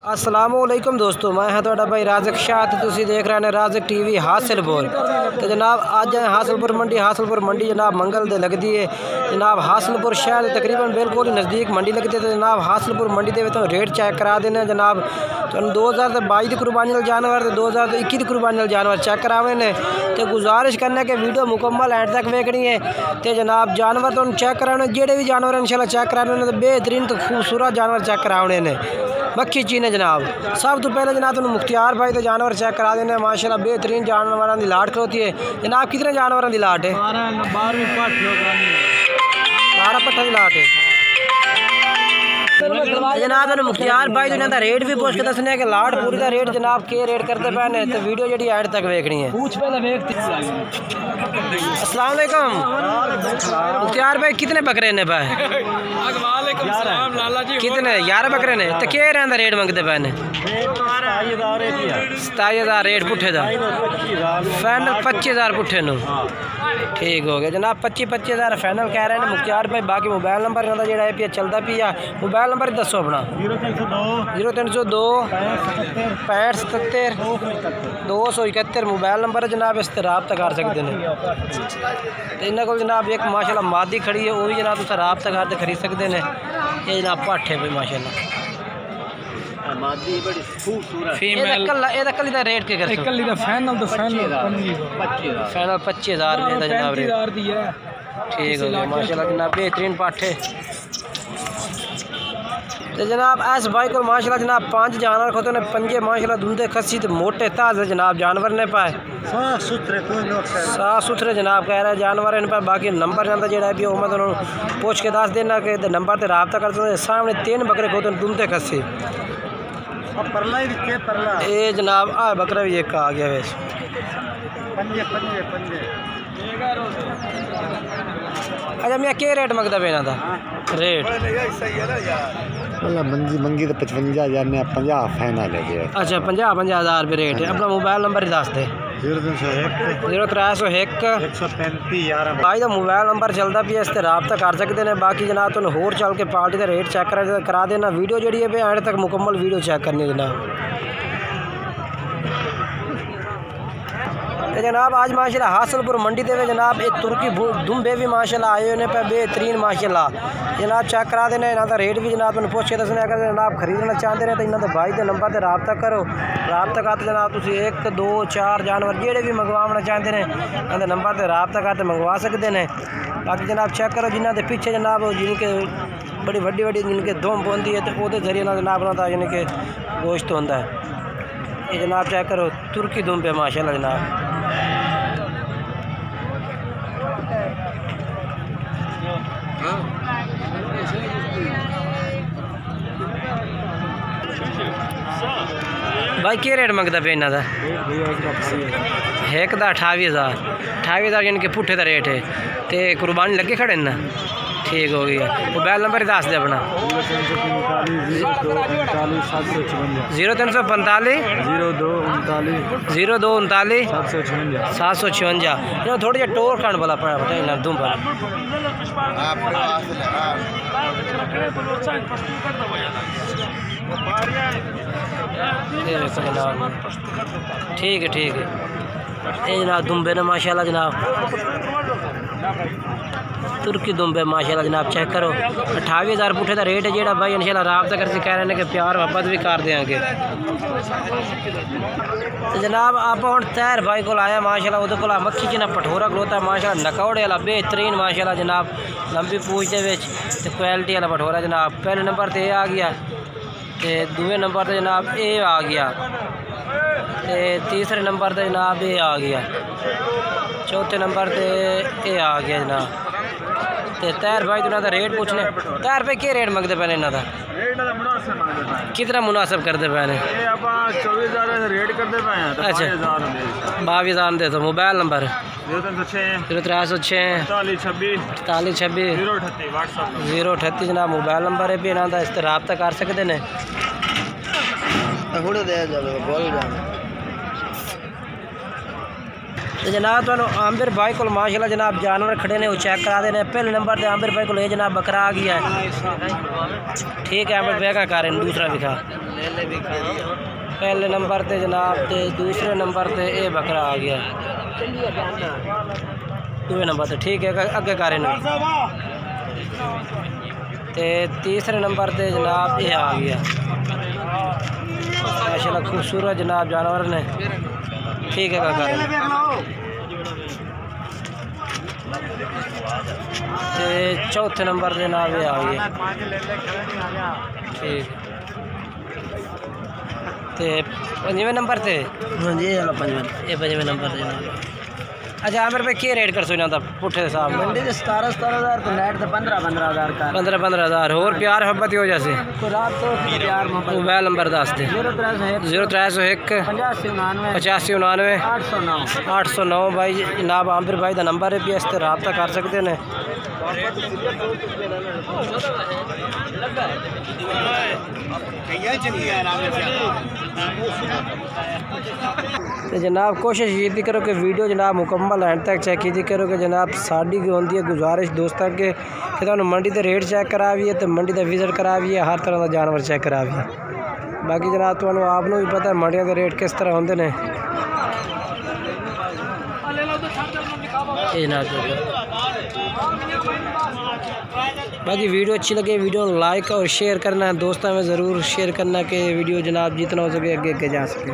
अस्सलामुअलैकुम दोस्तों, मैं हाँ थोड़ा भाई राज़क शाह। तो तुसी देख रहे हैं राज़क टीवी हासिलपुर। तो जनाब आज है हासिलपुर मंडी जनाब मंगल दे लगती है जनाब। हासिलपुर शहर तकरीबन बिल्कुल ही नज़दीक मंडी लगती है। तो जनाब हासिलपुर मंडी के तो रेट चेक करा देने जनाब। तो 2022 की कुर्बानी वाले जानवर तो 2021 की कुर्बानी वाले जानवर चेक कराने ने। तो गुजारिश करने के वीडियो मुकम्मल एंड तक वेखनी है। तो जनाब जानवर तो चेक कराने जेडे भी जानवर इंशाल्लाह चेक कराने तो बेहतरीन तो खूबसूरत जानवर चेक कराने ने। मक्खी चीने जनाब सब तो पहले जनाब तुम मुख्तियार भाई तो जानवर चेक करा देने। माशाल्लाह बेहतरीन जानवर की लाट खलोती है जनाब। कितने जानवरों की लाट है? 12 पट्ठा की लाट है जनाब। तुम मुख्तियार भाई तो रेट भी पूछ के दसने कि लाट पूरी का रेट जनाब के रेट करते पे ने। तो वीडियो जी एंड तक वेखनी है। अस्सलाम वालेकुम मुख्तियार भाई, कितने बकरे ने भाई? कितने? 11 बकरे ने। तो क्या रहता रेट मंगते पे ने? 27,000 रेट पुट्ठे का। फाइनल 25,000 पुट्ठे नु। ठीक हो गया जनाब। 25,000 फाइनल कह रहे हैं मुख्तियार भाई। बाकी मोबाइल नंबर इन्हों का जो है चलता पिया। मोबाइल नंबर दसो अपना। 0302 65 77 271 मोबाइल नंबर है जनाब। इस रबता कर सकते हैं। तो इन्होंने को जनाब एक माशाल्लाह मादी खड़ी है, वो भी जनाब तुम रबता करके खरीद सकते हैं। ये जनाब पाठे पे माशाल्लाह कल रेट के कर फाइनल 25,000 रुपये जनाब रेट। ठीक हो गया माशाल्लाह जनाब बेहतरीन पाठे। तो जनाब ऐस भाई को माशाल्लाह जनाब 5 जानवर होते ने। पंजे माशाल्लाह धुंधे खसी तो मोटे ताज़े जनाब जानवर ने पाए। साफ सुथरे जनाब कह रहे जानवर इन पर। बाकी नंबर जाता जो है मैं तुम पूछ के दस देना कि नंबर से रबता कर सकते। सामने 3 बकरे होते हैं धुंधे खसी। ये जनाब आ बकरा भी एक आ गया वैसे। अच्छा मैं क्या रेट मंगता पे इन्हों रेट? मंगी तो 55,000 ने 50 फाइनल है। अच्छा 50,000 रुपये रेट है। अपना मोबाइल नंबर ही दस दे। 0301 135 भाई का मोबाइल नंबर चलता भी इस रबता कर सकते हैं। बाकी जनाब तुम होर चल के पार्टी का रेट चेक करा देना। वीडियो जी है एंड तक मुकम्मल वीडियो चेक करनी जनाब। तो जनाब आज माशाल्लाह हासिलपुर मंडी दे जनाब एक तुर्की दुम्बे भी माशाल्लाह आए हुए पे बेहतरीन माशाल्लाह जनाब चेक करा देने। इन्हों का रेट भी जनाब तुम पूछ के दसने। अगर जनाब खरीदना चाहते हैं तो इन्होंने भाई के नंबर से रबता करो। रबता करते जनाब तुम 1 2 4 जानवर जेडे भी मंगवाना चाहते हैं इन्होंने नंबर से रबता करते मंगवा सकते हैं। बाकी जनाब चेक करो जिन्हों के पीछे जनाब जिनके बड़ी वड्डी जिनके धुंब होती है तो वो जरिए जनाब यानी कि गोश्त होता है। ये जनाब चेक करो तुर्की दुम्बे माशाल्लाह जनाब। भाई क्या रेट मंगता पे इन्हों का? एक का 28,000 यानी कि पुट्ठे का रेट है। तो कुर्बानी लगे खड़े ना। ठीक हो गया मोबाइल नंबर ही दस दे अपना। 0345 02 39 756 थोड़ी टोर खाने वाला पड़ा दूम पर। ठीक है ये जनाब दुम्बे ने माशाल्लाह जनाब तुर्की दुम्बे माशाल्लाह जनाब चेक करो। 28,000 पुट्ठे का रेट है जेड़ा भाई इंशाल्लाह रबता करके कह रहे हैं कि प्यार मोहब्बत भी कर देंगे। तो जनाब आप हम तैर भाई को आया माशाल्लाह वो को मक्खी च पठोरा खलोता माशाल्लाह नकौड़े वाला बेहतरीन माशाल्लाह जनाब लंबी पूछ के क्वालिटी वाला पठोरा जनाब। पहले नंबर पर आ गया तो दूसरे नंबर पर जनाब ये आ गया तो तीसरे नंबर पर जनाब ये आ गया। चौथे नंबर पर ये आ गया जनाब। तो तैर भाई तो इन्हों रेट पूछने। तैर पे क्या रेट मंगते पे इन्हों का? कितना मुनासिब करते पे? 24,000 रेट करते पे। अच्छा 22,000 दे। तो मोबाइल नंबर 0306 48 26 038 जनाब मोबाइल नंबर है भी इन्हों का। इस रबता कर सकते हैं। तो जनाब तो आमिर भाई को माशाल्लाह जनाब जानवर खड़े ने वो चेक करा देने। पहले नंबर पर आमिर भाई को जनाब बकरा आ गया है। ठीक है आमिर भाई का कारण दूसरा दिखा। पहले नंबर ते जनाब ते दूसरे नंबर ते ये बकरा आ गया दूसरे नंबर ते ठीक है अगे कर ते तीसरे नंबर ते जनाब ये आ गया माशाल्लाह खूबसूरत जनाब जानवर ने ठीक है कर ते चौथे नंबर ते जनाब ये आ गया ठीक ते पंजवें नंबर ते हाँ जी ये पंजवें नंबर ते जनाब अच्छा आमिर भाई क्या रेट कर सो जाता पुट्ठे के साहब मंडी से 17,000 तो नेट से 15,000 का 15,000 और प्यार मोहब्बत हो जैसे रात तो प्यार मोहब्बत मोबाइल नंबर दस दे 0301 8599 809 भाई जनाब आमिर भाई का नंबर है भी इस पर रब्ता कर सकते हैं तो जनाब कोशिश ये करो कि वीडियो जनाब मुकम्मल एंड तक चेक कीजिए करो कि जनाब साड़ी की होती है गुजारिश दोस्तों के तुहानू मंडी के रेट चेक कराइए तो मंडी का विजिट कराइए हर तरह का जानवर चेक कराइए बाकी जनाब तुहानू आपनू भी पता है मंडियों के रेट किस तरह होंगे ने बाकी वीडियो अच्छी लगे वीडियो लाइक और शेयर करना दोस्तों में ज़रूर शेयर करना कि वीडियो जनाब जितना हो सके आगे जा सके।